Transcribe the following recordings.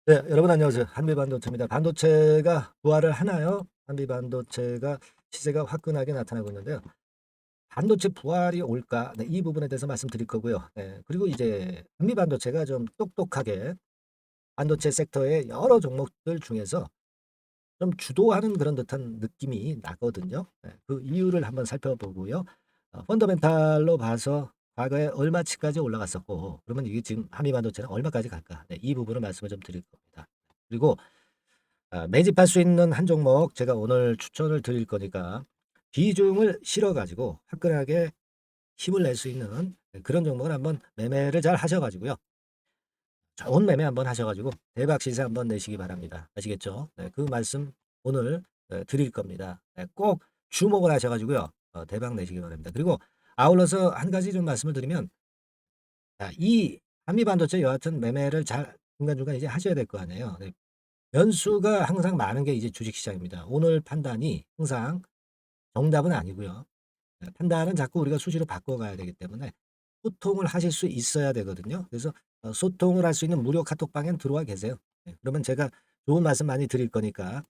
네, 여러분 안녕하세요. 한미반도체입니다. 반도체가 부활을 하나요? 한미반도체가 시세가 화끈하게 나타나고 있는데요. 반도체 부활이 올까? 네, 이 부분에 대해서 말씀드릴 거고요. 네, 그리고 이제 한미반도체가 좀 똑똑하게 반도체 섹터의 여러 종목들 중에서 좀 주도하는 그런 듯한 느낌이 나거든요. 네, 그 이유를 한번 살펴보고요. 펀더멘탈로 봐서 과거에 얼마치까지 올라갔었고, 그러면 이게 지금 한미반도체는 얼마까지 갈까? 네, 이 부분을 말씀을 좀 드릴 겁니다. 그리고 매집할 수 있는 한 종목 제가 오늘 추천을 드릴 거니까 비중을 실어 가지고 화끈하게 힘을 낼 수 있는 그런 종목을 한번 매매를 잘 하셔 가지고요. 좋은 매매 한번 하셔 가지고 대박 시세 한번 내시기 바랍니다. 아시겠죠? 네, 그 말씀 오늘 드릴 겁니다. 네, 꼭 주목을 하셔 가지고요. 대박 내시기 바랍니다. 그리고 아울러서 한 가지 좀 말씀을 드리면, 이 한미 반도체 여하튼 매매를 잘 중간중간 이제 하셔야 될 거 아니에요. 네. 변수가 항상 많은 게 이제 주식시장입니다. 오늘 판단이 항상 정답은 아니고요. 판단은 자꾸 우리가 수시로 바꿔가야 되기 때문에 소통을 하실 수 있어야 되거든요. 그래서 소통을 할 수 있는 무료 카톡방에 들어와 계세요. 그러면 제가 좋은 말씀 많이 드릴 거니까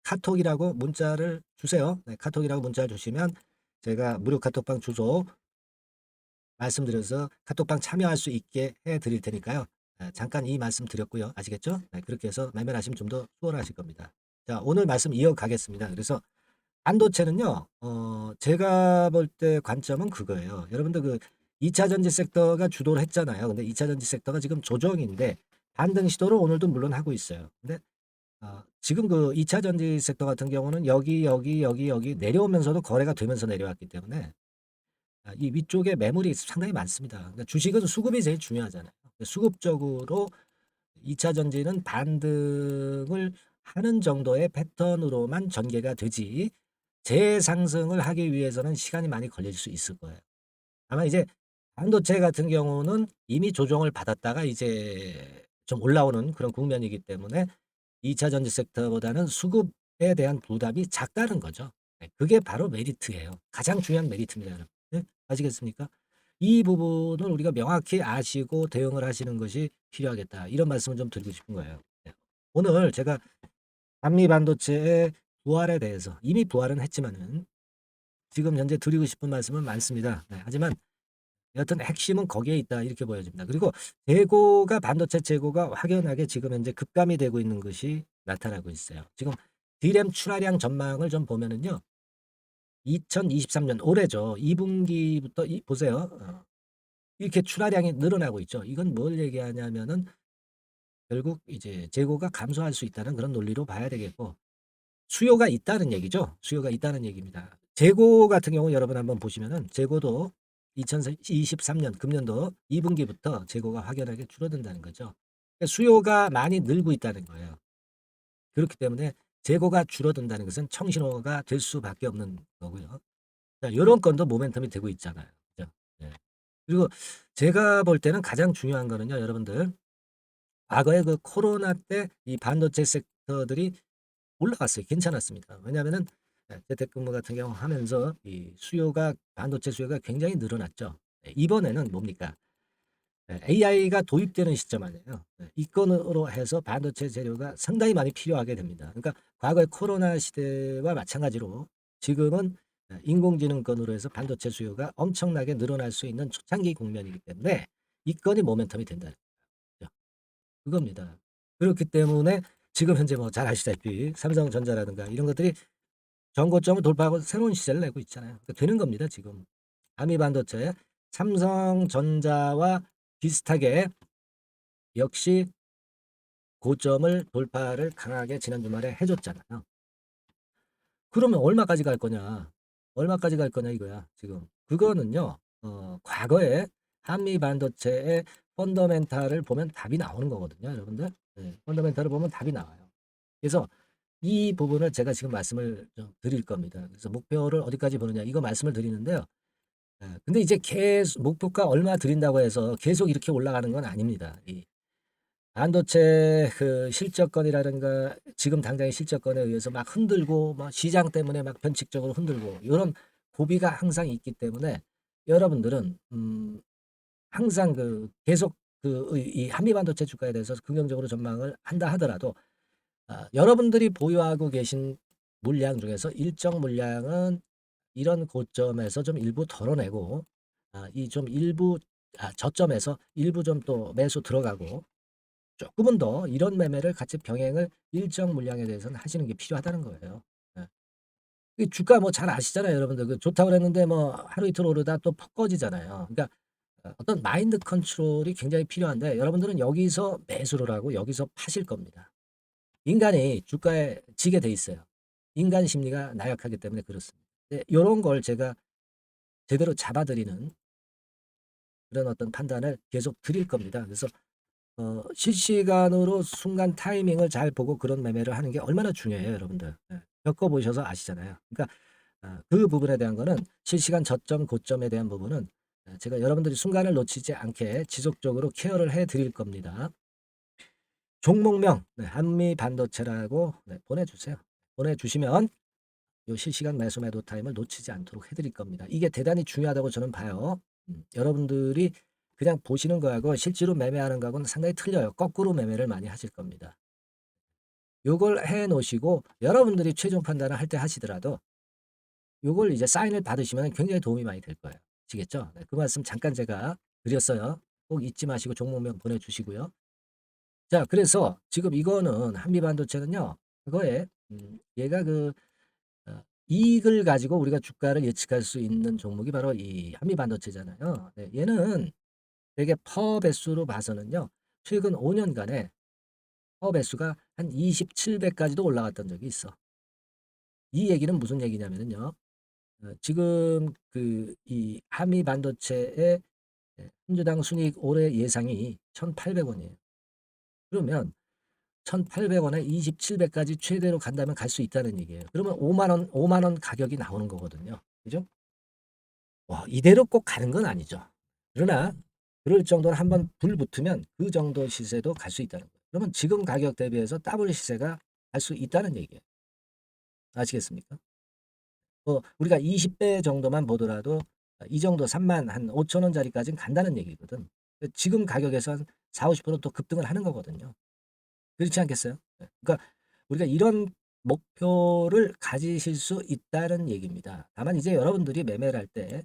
카톡이라고 문자를 주세요. 카톡이라고 문자를 주시면 제가 무료 카톡방 주소 말씀드려서 카톡방 참여할 수 있게 해 드릴 테니까요. 잠깐 이 말씀 드렸고요. 아시겠죠? 그렇게 해서 매매하시면 좀 더 수월하실 겁니다. 자, 오늘 말씀 이어가겠습니다. 그래서 반도체는요. 제가 볼 때 관점은 그거예요. 여러분들 그 2차 전지 섹터가 주도를 했잖아요. 근데 2차 전지 섹터가 지금 조정인데 반등 시도를 오늘도 물론 하고 있어요. 근데 지금 그 2차 전지 섹터 같은 경우는 여기 내려오면서도 거래가 되면서 내려왔기 때문에 이 위쪽에 매물이 상당히 많습니다. 그러니까 주식은 수급이 제일 중요하잖아요. 수급적으로 2차 전지는 반등을 하는 정도의 패턴으로만 전개가 되지 재상승을 하기 위해서는 시간이 많이 걸릴 수 있을 거예요. 다만 이제 반도체 같은 경우는 이미 조정을 받았다가 이제 좀 올라오는 그런 국면이기 때문에 2차 전지 섹터보다는 수급에 대한 부담이 작다는 거죠. 그게 바로 메리트예요. 가장 중요한 메리트입니다, 여러분. 네? 아시겠습니까? 이 부분을 우리가 명확히 아시고 대응을 하시는 것이 필요하겠다. 이런 말씀을 좀 드리고 싶은 거예요. 네. 오늘 제가 한미 반도체의 부활에 대해서 이미 부활은 했지만은 지금 현재 드리고 싶은 말씀은 많습니다. 하지만 여하튼 핵심은 거기에 있다 이렇게 보여집니다. 그리고 재고가 반도체 재고가 확연하게 지금 현재 급감이 되고 있는 것이 나타나고 있어요. 지금 D램 출하량 전망을 좀 보면은요. 2023년 올해죠. 2분기부터 보세요. 이렇게 출하량이 늘어나고 있죠. 이건 뭘 얘기하냐면은 결국 이제 재고가 감소할 수 있다는 그런 논리로 봐야 되겠고 수요가 있다는 얘기죠. 수요가 있다는 얘기입니다. 재고 같은 경우 여러분 한번 보시면은 재고도 2023년 금년도 2분기부터 재고가 확연하게 줄어든다는 거죠. 그러니까 수요가 많이 늘고 있다는 거예요. 그렇기 때문에 재고가 줄어든다는 것은 청신호가 될 수밖에 없는 거고요. 자, 요런 건도 모멘텀이 되고 있잖아요. 그죠? 예. 그리고 제가 볼 때는 가장 중요한 거는요, 여러분들. 과거에 그 코로나 때 이 반도체 섹터들이 올라갔어요. 괜찮았습니다. 왜냐하면은 재택근무 같은 경우 하면서 이 수요가 반도체 수요가 굉장히 늘어났죠. 이번에는 뭡니까? AI가 도입되는 시점 아니에요. 이 건으로 해서 반도체 재료가 상당히 많이 필요하게 됩니다. 그러니까 과거의 코로나 시대와 마찬가지로 지금은 인공지능 건으로 해서 반도체 수요가 엄청나게 늘어날 수 있는 초창기 국면이기 때문에 이 건이 모멘텀이 된다는 거죠. 그겁니다. 그렇기 때문에 지금 현재 뭐 잘 아시다시피 삼성전자라든가 이런 것들이 전고점을 돌파하고 새로운 시세를 내고 있잖아요. 그러니까 되는 겁니다, 지금. 한미 반도체, 삼성전자와 비슷하게 역시 고점을 돌파를 강하게 지난 주말에 해 줬잖아요. 그러면 얼마까지 갈 거냐? 얼마까지 갈 거냐 이거야, 지금. 그거는요. 과거에 한미 반도체의 펀더멘탈을 보면 답이 나오는 거거든요, 여러분들. 펀더멘탈을 보면 답이 나와요. 그래서 이 부분을 제가 지금 말씀을 좀 드릴 겁니다. 그래서 목표를 어디까지 보느냐 이거 말씀을 드리는데요. 근데 이제 계속 목표가 얼마 드린다고 해서 계속 이렇게 올라가는 건 아닙니다. 이 반도체 그 실적권이라든가 지금 당장의 실적권에 의해서 막 흔들고 막 시장 때문에 막 변칙적으로 흔들고 요런 고비가 항상 있기 때문에 여러분들은 항상 그 계속 이 한미반도체 주가에 대해서 긍정적으로 전망을 한다 하더라도 여러분들이 보유하고 계신 물량 중에서 일정 물량은 이런 고점에서 좀 일부 덜어내고 이 좀 일부 저점에서 일부 좀 또 매수 들어가고 조금은 더 이런 매매를 같이 병행을 일정 물량에 대해서는 하시는 게 필요하다는 거예요. 예. 이 주가 뭐 잘 아시잖아요, 여러분들. 그 좋다고 그랬는데 뭐 하루 이틀 오르다 또 퍽 꺼지잖아요. 그러니까 어떤 마인드 컨트롤이 굉장히 필요한데 여러분들은 여기서 매수를 하고 여기서 파실 겁니다. 인간이 주가에 지게 돼 있어요. 인간 심리가 나약하기 때문에 그렇습니다. 네, 요런 걸 제가 제대로 잡아드리는 그런 어떤 판단을 계속 드릴 겁니다. 그래서 실시간으로 순간 타이밍을 잘 보고 그런 매매를 하는 게 얼마나 중요해요, 여러분들. 예. 겪어보셔서 아시잖아요. 그러니까 그 부분에 대한 거는 실시간 저점, 고점에 대한 부분은 제가 여러분들이 순간을 놓치지 않게 지속적으로 케어를 해 드릴 겁니다. 종목명 한미반도체라고 보내주세요. 보내주시면 요 실시간 매수 매도 타임을 놓치지 않도록 해드릴 겁니다. 이게 대단히 중요하다고 저는 봐요. 여러분들이 그냥 보시는 거하고 실제로 매매하는 거하고는 상당히 틀려요. 거꾸로 매매를 많이 하실 겁니다. 요걸 해 놓으시고 여러분들이 최종 판단을 할 때 하시더라도 요걸 이제 사인을 받으시면 굉장히 도움이 많이 될 거예요. 아시겠죠? 네, 그 말씀 잠깐 제가 드렸어요. 꼭 잊지 마시고 종목명 보내주시고요. 자, 그래서 지금 이거는 한미반도체는요. 그거에 얘가 이익을 가지고 우리가 주가를 예측할 수 있는 종목이 바로 이 한미반도체잖아요. 네, 얘는 되게 퍼 배수로 봐서는요. 최근 5년간에 퍼 배수가 한 27배까지도 올라갔던 적이 있어. 이 얘기는 무슨 얘기냐면요. 지금 이 한미반도체의 한 주당 순이익 올해 예상이 1,800원이에요. 그러면 1,800원에 27배까지 최대로 간다면 갈 수 있다는 얘기예요. 그러면 5만 원 가격이 나오는 거거든요. 그죠? 와, 이대로 꼭 가는 건 아니죠. 그러나 그럴 정도로 한번 불 붙으면 그 정도 시세도 갈 수 있다는 거예요. 그러면 지금 가격 대비해서 더블 시세가 갈 수 있다는 얘기예요. 아시겠습니까? 우리가 20배 정도만 보더라도 이 정도 3만 한 5천 원짜리까지는 간다는 얘기거든. 지금 가격에서 한 4, 50%또 급등을 하는 거거든요. 그렇지 않겠어요? 그러니까 우리가 이런 목표를 가지실 수 있다는 얘기입니다. 다만 이제 여러분들이 매매를 할 때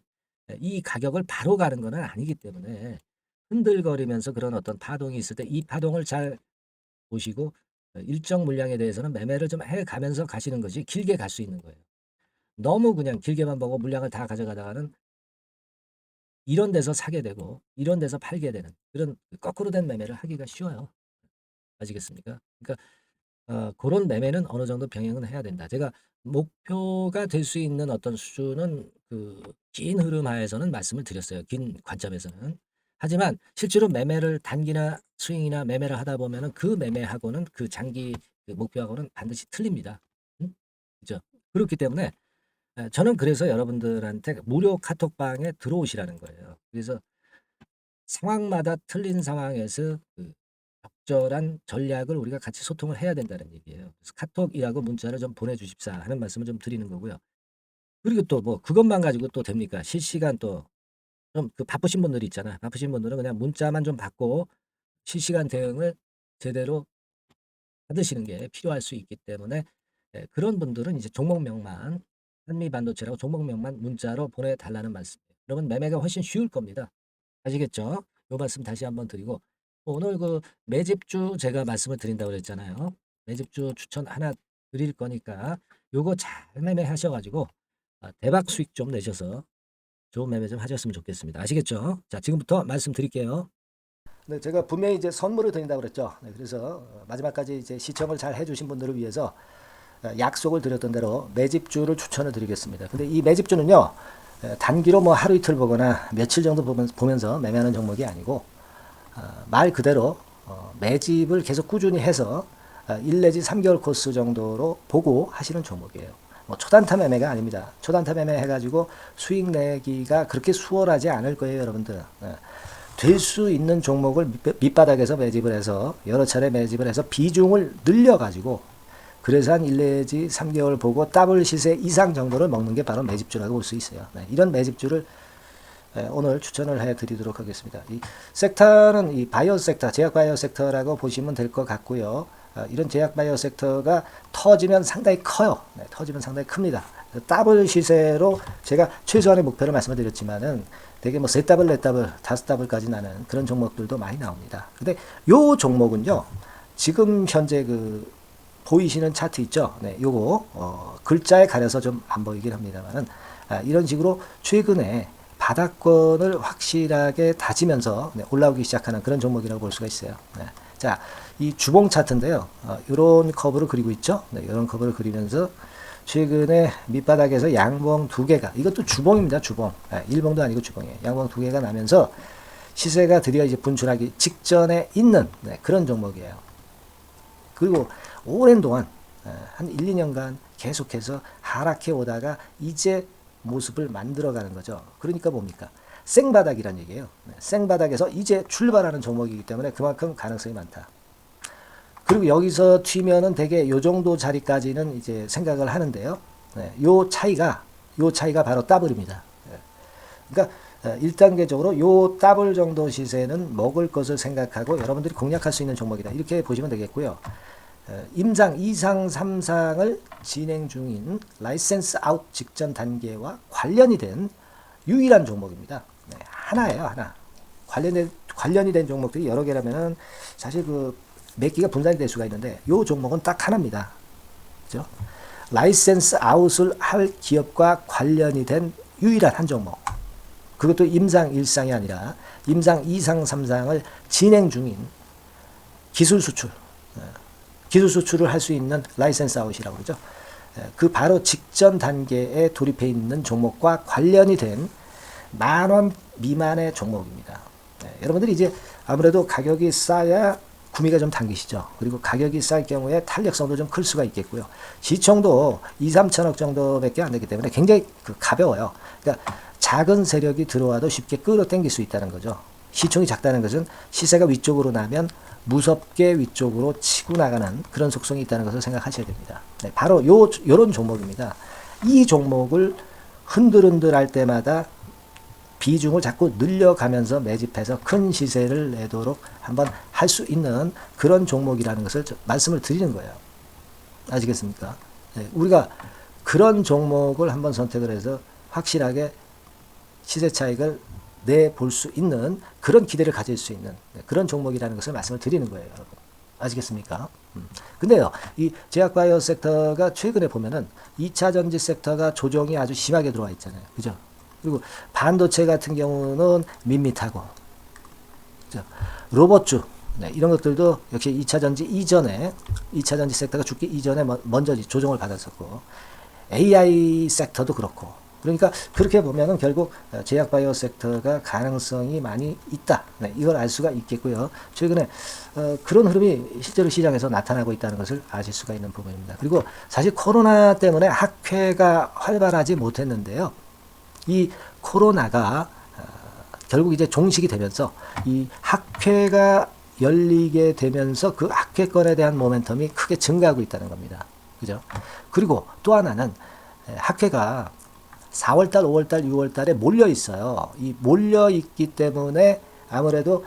이 가격을 바로 가는 건 아니기 때문에 흔들거리면서 그런 어떤 파동이 있을 때 이 파동을 잘 보시고 일정 물량에 대해서는 매매를 좀 해가면서 가시는 것이 길게 갈 수 있는 거예요. 너무 그냥 길게만 보고 물량을 다 가져가다가는 이런 데서 사게 되고 이런 데서 팔게 되는 그런 거꾸로 된 매매를 하기가 쉬워요. 아시겠습니까? 그러니까 그런 매매는 어느 정도 병행은 해야 된다. 제가 목표가 될 수 있는 어떤 수준은 긴 흐름 하에서는 말씀을 드렸어요. 긴 관점에서는. 하지만 실제로 매매를 단기나 스윙이나 매매를 하다 보면은 그 매매하고는 그 장기 목표하고는 반드시 틀립니다. 그죠? 그렇기 때문에 저는 그래서 여러분들한테 무료 카톡방에 들어오시라는 거예요. 그래서 상황마다 틀린 상황에서 적절한 전략을 우리가 같이 소통을 해야 된다는 얘기예요. 그래서 카톡이라고 문자를 좀 보내주십사 하는 말씀을 좀 드리는 거고요. 그리고 또 뭐 그것만 가지고 또 됩니까? 실시간 또 좀 바쁘신 분들이 있잖아. 바쁘신 분들은 그냥 문자만 좀 받고 실시간 대응을 제대로 받으시는 게 필요할 수 있기 때문에 그런 분들은 이제 종목명만 한미반도체라고 종목명만 문자로 보내달라는 말씀이에요. 그러면 매매가 훨씬 쉬울 겁니다. 아시겠죠? 요 말씀 다시 한번 드리고 오늘 매집주 제가 말씀을 드린다고 그랬잖아요. 매집주 추천 하나 드릴 거니까 요거 잘 매매하셔 가지고 대박 수익 좀 내셔서 좋은 매매 좀 하셨으면 좋겠습니다. 아시겠죠? 자, 지금부터 말씀드릴게요. 네, 제가 분명히 이제 선물을 드린다고 그랬죠. 네, 그래서 마지막까지 이제 시청을 잘 해주신 분들을 위해서 약속을 드렸던 대로 매집주를 추천을 드리겠습니다. 근데 이 매집주는요, 단기로 뭐 하루 이틀 보거나 며칠 정도 보면서 매매하는 종목이 아니고 말 그대로 매집을 계속 꾸준히 해서 1 내지 3개월 코스 정도로 보고 하시는 종목이에요. 뭐 초단타 매매가 아닙니다. 초단타 매매 해가지고 수익 내기가 그렇게 수월하지 않을 거예요, 여러분들. 될 수 있는 종목을 밑바닥에서 매집을 해서 여러 차례 매집을 해서 비중을 늘려가지고 그래서 한 1 내지 3개월 보고 더블 시세 이상 정도를 먹는 게 바로 매집주라고 볼 수 있어요. 이런 매집주를 오늘 추천을 해드리도록 하겠습니다. 이 섹터는 이 바이오 섹터, 제약 바이오 섹터라고 보시면 될 것 같고요. 이런 제약 바이오 섹터가 터지면 상당히 커요. 터지면 상당히 큽니다. 더블 시세로 제가 최소한의 목표를 말씀을 드렸지만은 되게 뭐 3더블, 4더블, 5더블까지 나는 그런 종목들도 많이 나옵니다. 근데 요 종목은요, 지금 현재 그 보이시는 차트 있죠? 네, 요거 글자에 가려서 좀 안 보이긴 합니다만은 이런 식으로 최근에 바닥권을 확실하게 다지면서 올라오기 시작하는 그런 종목이라고 볼 수가 있어요. 네. 자, 이 주봉 차트인데요. 이런 커브를 그리고 있죠? 네, 이런 커브를 그리면서 최근에 밑바닥에서 양봉 2개가, 이것도 주봉입니다. 주봉. 일봉도 아니고 주봉이에요. 양봉 2개가 나면서 시세가 드디어 이제 분출하기 직전에 있는 그런 종목이에요. 그리고 오랜 동안 한 1, 2년간 계속해서 하락해 오다가 이제 모습을 만들어가는 거죠. 그러니까 뭡니까? 생바닥이란 얘기예요. 생바닥에서 이제 출발하는 종목이기 때문에 그만큼 가능성이 많다. 그리고 여기서 튀면은 대개 요 정도 자리까지는 이제 생각을 하는데요. 요 차이가 바로 더블입니다. 그러니까 1단계적으로 요 더블 정도 시세는 먹을 것을 생각하고 여러분들이 공략할 수 있는 종목이다. 이렇게 보시면 되겠고요. 임상 2상 3상을 진행 중인 라이센스 아웃 직전 단계와 관련이 된 유일한 종목입니다. 하나예요, 하나. 관련이 된 종목들이 여러 개라면은 사실 그 몇 개가 분산이 될 수가 있는데 요 종목은 딱 하나입니다. 그죠? 라이센스 아웃을 할 기업과 관련이 된 유일한 한 종목. 그것도 임상 1상이 아니라 임상 2상 3상을 진행 중인 기술 수출. 기술 수출을 할 수 있는 라이센스 아웃이라고 그러죠. 그 바로 직전 단계에 돌입해 있는 종목과 관련이 된 10,000원 미만의 종목입니다. 여러분들이 이제 아무래도 가격이 싸야 구미가 좀 당기시죠. 그리고 가격이 쌀 경우에 탄력성도 좀 클 수가 있겠고요. 시총도 2, 3천억 정도밖에 안 되기 때문에 굉장히 가벼워요. 그러니까 작은 세력이 들어와도 쉽게 끌어당길 수 있다는 거죠. 시총이 작다는 것은 시세가 위쪽으로 나면 무섭게 위쪽으로 치고 나가는 그런 속성이 있다는 것을 생각하셔야 됩니다. 네, 바로 요런 종목입니다. 이 종목을 흔들흔들 할 때마다 비중을 자꾸 늘려가면서 매집해서 큰 시세를 내도록 한번 할 수 있는 그런 종목이라는 것을 말씀을 드리는 거예요. 아시겠습니까? 네, 우리가 그런 종목을 한번 선택을 해서 확실하게 시세 차익을 내볼 수 있는 그런 기대를 가질 수 있는 그런 종목이라는 것을 말씀을 드리는 거예요, 여러분. 아시겠습니까? 근데요, 이 제약바이오 섹터가 최근에 보면은 2차 전지 섹터가 조정이 아주 심하게 들어와 있잖아요. 그죠? 그리고 반도체 같은 경우는 밋밋하고, 그죠? 로봇주, 이런 것들도 역시 2차 전지 이전에, 2차 전지 섹터가 죽기 이전에 먼저 조정을 받았었고, AI 섹터도 그렇고, 그러니까 그렇게 보면은 결국 제약바이오 섹터가 가능성이 많이 있다. 이걸 알 수가 있겠고요. 최근에 그런 흐름이 실제로 시장에서 나타나고 있다는 것을 아실 수가 있는 부분입니다. 그리고 사실 코로나 때문에 학회가 활발하지 못했는데요. 이 코로나가 결국 이제 종식이 되면서 이 학회가 열리게 되면서 그 학회권에 대한 모멘텀이 크게 증가하고 있다는 겁니다. 그죠? 그리고 또 하나는 학회가 4월달, 5월달, 6월달에 몰려 있어요. 이 몰려 있기 때문에 아무래도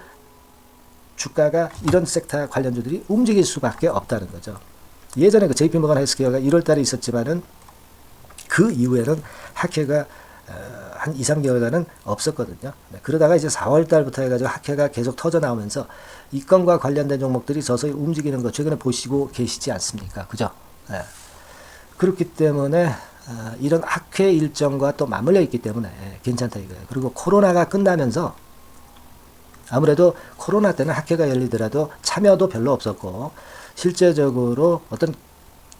주가가 이런 섹터 관련주들이 움직일 수밖에 없다는 거죠. 예전에 그 JP모건 헬스케어가 1월달에 있었지만은 그 이후에는 학회가 한 2, 3개월간은 없었거든요. 그러다가 이제 4월달부터 해가지고 학회가 계속 터져 나오면서 이 건과 관련된 종목들이 서서히 움직이는 거 최근에 보시고 계시지 않습니까? 그죠? 네. 그렇기 때문에 이런 학회 일정과 또 맞물려 있기 때문에 괜찮다 이거예요. 그리고 코로나가 끝나면서 아무래도 코로나 때는 학회가 열리더라도 참여도 별로 없었고 실제적으로 어떤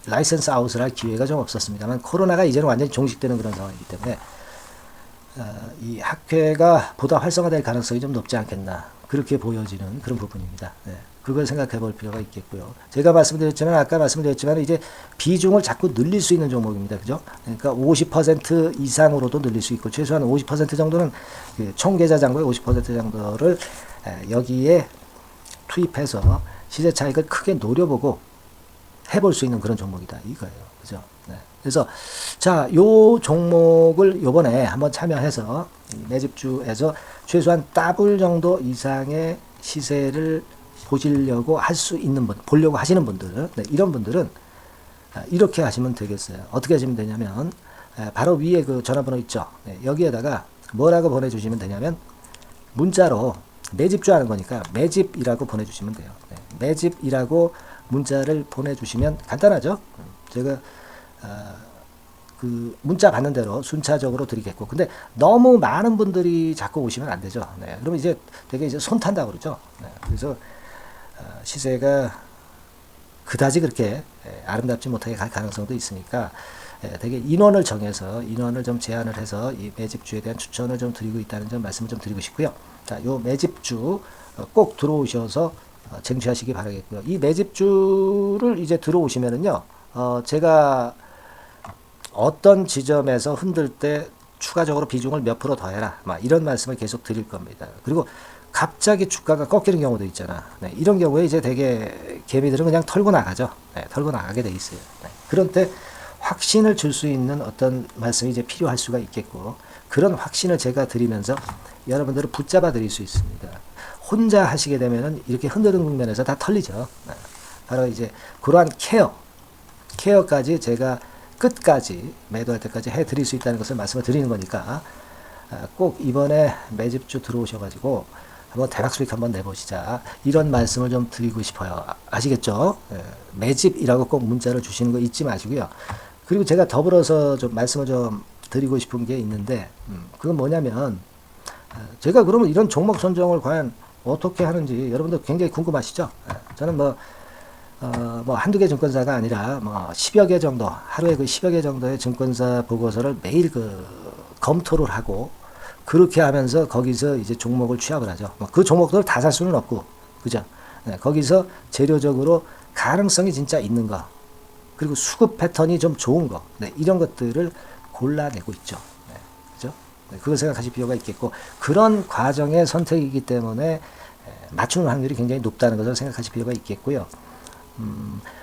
라이센스 아웃을 할 기회가 좀 없었습니다만 코로나가 이제는 완전히 종식되는 그런 상황이기 때문에 이 학회가 보다 활성화될 가능성이 좀 높지 않겠나 그렇게 보여지는 그런 부분입니다. 그걸 생각해 볼 필요가 있겠고요. 제가 아까 말씀드렸지만 이제 비중을 자꾸 늘릴 수 있는 종목입니다. 그죠? 그러니까 50% 이상으로도 늘릴 수 있고 최소한 50% 정도는 총 계좌 잔고의 50% 정도를 여기에 투입해서 시세 차익을 크게 노려보고 해볼 수 있는 그런 종목이다 이거예요. 그죠? 네. 그래서 자, 요 종목을 요번에 한번 참여해서 매집주에서 최소한 더블 정도 이상의 시세를 보시려고 할 수 있는 분, 보려고 하시는 분들, 네, 이런 분들은 이렇게 하시면 되겠어요. 어떻게 하시면 되냐면 바로 위에 그 전화번호 있죠. 네, 여기에다가 뭐라고 보내주시면 되냐면 문자로 매집주 하는 거니까 매집이라고 보내주시면 돼요. 네, 매집이라고 문자를 보내주시면 간단하죠. 제가 그 문자 받는 대로 순차적으로 드리겠고, 근데 너무 많은 분들이 자꾸 오시면 안 되죠. 네, 그러면 이제 되게 이제 손 탄다고 그러죠. 네, 그래서 시세가 그다지 그렇게 아름답지 못하게 갈 가능성도 있으니까 되게 인원을 정해서 인원을 좀 제한을 해서 이 매집주에 대한 추천을 좀 드리고 있다는 점 말씀을 좀 드리고 싶고요. 자, 요 매집주 꼭 들어오셔서 쟁취하시기 바라겠고요. 이 매집주를 이제 들어오시면은요, 제가 어떤 지점에서 흔들 때 추가적으로 비중을 몇 프로 더 해라, 막 이런 말씀을 계속 드릴 겁니다. 그리고 갑자기 주가가 꺾이는 경우도 있잖아. 네, 이런 경우에 이제 되게 개미들은 그냥 털고 나가죠. 네, 털고 나가게 돼 있어요. 네, 그런 때 확신을 줄 수 있는 어떤 말씀이 이제 필요할 수가 있겠고, 그런 확신을 제가 드리면서 여러분들을 붙잡아 드릴 수 있습니다. 혼자 하시게 되면은 이렇게 흔드는 국면에서 다 털리죠. 네, 바로 이제 그러한 케어까지 제가 끝까지 매도할 때까지 해 드릴 수 있다는 것을 말씀을 드리는 거니까 꼭 이번에 매집주 들어오셔가지고 한번 대박 수익 한번 내보시자, 이런 말씀을 좀 드리고 싶어요. 아시겠죠? 매집이라고 꼭 문자를 주시는 거 잊지 마시고요. 그리고 제가 더불어서 좀 말씀을 좀 드리고 싶은 게 있는데, 그건 뭐냐면 제가 그러면 이런 종목 선정을 과연 어떻게 하는지 여러분들 굉장히 궁금하시죠? 저는 뭐 한두 개 증권사가 아니라 뭐 10여 개 정도, 하루에 그 10여 개 정도의 증권사 보고서를 매일 그 검토를 하고, 그렇게 하면서 거기서 이제 종목을 취합을 하죠. 뭐 그 종목들을 다 살 수는 없고, 그죠? 네, 거기서 재료적으로 가능성이 진짜 있는 거, 그리고 수급 패턴이 좀 좋은 거, 네, 이런 것들을 골라내고 있죠. 네, 그죠? 네, 그걸 생각하실 필요가 있겠고, 그런 과정의 선택이기 때문에 맞추는 확률이 굉장히 높다는 것을 생각하실 필요가 있겠고요.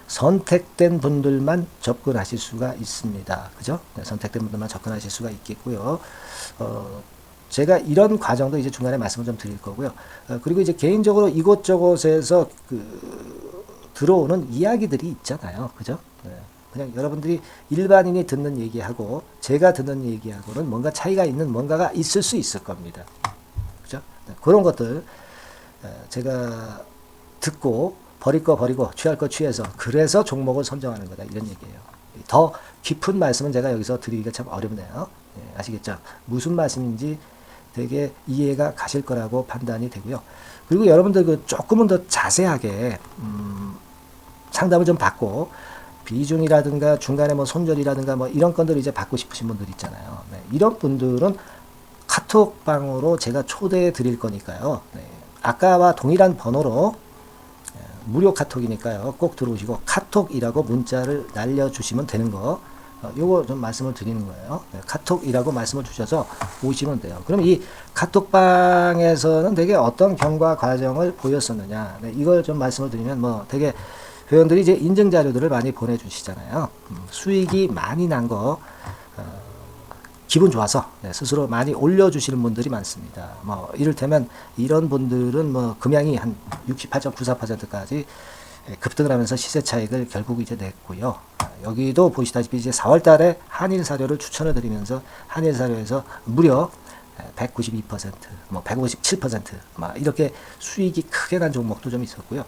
선택된 분들만 접근하실 수가 있습니다. 그죠? 네, 선택된 분들만 접근하실 수가 있겠고요. 제가 이런 과정도 이제 중간에 말씀을 좀 드릴 거고요. 그리고 이제 개인적으로 이곳저곳에서 들어오는 이야기들이 있잖아요. 그죠? 네, 그냥 여러분들이 일반인이 듣는 얘기하고 제가 듣는 얘기하고는 뭔가 차이가 있는 뭔가가 있을 수 있을 겁니다. 그죠? 네, 그런 것들 제가 듣고 버릴 거 버리고 취할 거 취해서 그래서 종목을 선정하는 거다, 이런 얘기예요. 더 깊은 말씀은 제가 여기서 드리기가 참 어렵네요. 네, 아시겠죠? 무슨 말씀인지 되게 이해가 가실 거라고 판단이 되고요. 그리고 여러분들 그 조금은 더 자세하게 상담을 좀 받고 비중이라든가 중간에 뭐 손절이라든가 뭐 이런 건들 이제 받고 싶으신 분들 있잖아요. 네, 이런 분들은 카톡방으로 제가 초대해 드릴 거니까요. 네, 아까와 동일한 번호로 무료 카톡이니까요. 꼭 들어오시고 카톡이라고 문자를 날려주시면 되는 거, 요거 좀 말씀을 드리는 거예요. 네, 카톡이라고 말씀을 주셔서 오시면 돼요. 그럼 이 카톡방에서는 되게 어떤 경과 과정을 보였었느냐, 네, 이걸 좀 말씀을 드리면 뭐 되게 회원들이 이제 인증 자료들을 많이 보내주시잖아요. 수익이 많이 난 거 기분 좋아서 네, 스스로 많이 올려주시는 분들이 많습니다. 뭐 이를테면 이런 분들은 뭐 금양이 한 68.94%까지 급등을 하면서 시세 차익을 결국 이제 냈고요. 여기도 보시다시피 이제 4월 달에 한일 사료를 추천을 드리면서 한일 사료에서 무려 192%, 뭐 157%, 막 이렇게 수익이 크게 난 종목도 좀 있었고요.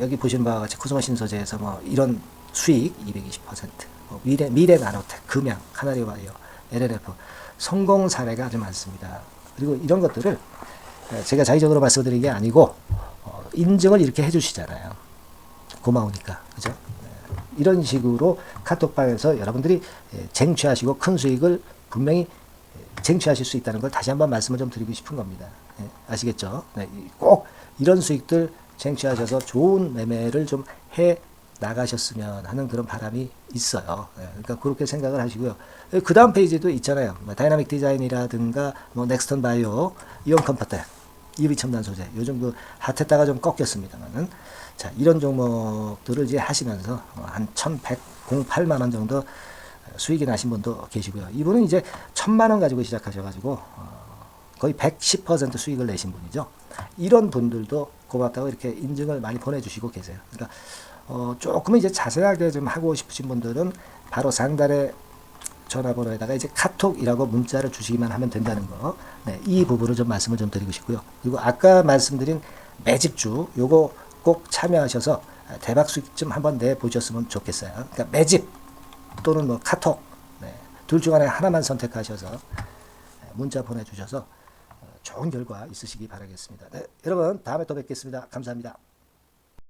여기 보시는 바와 같이 코스모 신소재에서 뭐 이런 수익 220%, 뭐 미래 나노텍, 금양, 카나리바이오, LLF 성공 사례가 아주 많습니다. 그리고 이런 것들을 제가 자의적으로 말씀드린 게 아니고 인증을 이렇게 해주시잖아요. 고마우니까, 그죠? 이런 식으로 카톡방에서 여러분들이 쟁취하시고 큰 수익을 분명히 쟁취하실 수 있다는 걸 다시 한번 말씀을 좀 드리고 싶은 겁니다. 네, 아시겠죠? 네, 꼭 이런 수익들 쟁취하셔서 좋은 매매를 좀 해 나가셨으면 하는 그런 바람이 있어요. 네, 그러니까 그렇게 생각을 하시고요. 그 다음 페이지도 있잖아요. 뭐 다이나믹 디자인이라든가 뭐 넥스턴 바이오, 이온 컴포트, EV 첨단 소재. 요즘 그 핫했다가 좀 꺾였습니다만은. 자, 이런 종목들을 이제 하시면서 한 1,108만 원 정도 수익이 나신 분도 계시고요. 이분은 이제 1,000만 원 가지고 시작하셔가지고 거의 110% 수익을 내신 분이죠. 이런 분들도 고맙다고 이렇게 인증을 많이 보내주시고 계세요. 그러니까 조금 이제 자세하게 좀 하고 싶으신 분들은 바로 상단에 전화번호에다가 이제 카톡이라고 문자를 주시기만 하면 된다는 거. 네, 이 부분을 좀 말씀을 좀 드리고 싶고요. 그리고 아까 말씀드린 매집주 요거 꼭 참여하셔서 대박 수익 좀 한번 내 보셨으면 좋겠어요. 그러니까 매집 또는 뭐 카톡, 네, 둘 중 하나만 선택하셔서 문자 보내주셔서 좋은 결과 있으시기 바라겠습니다. 네, 여러분 다음에 또 뵙겠습니다. 감사합니다.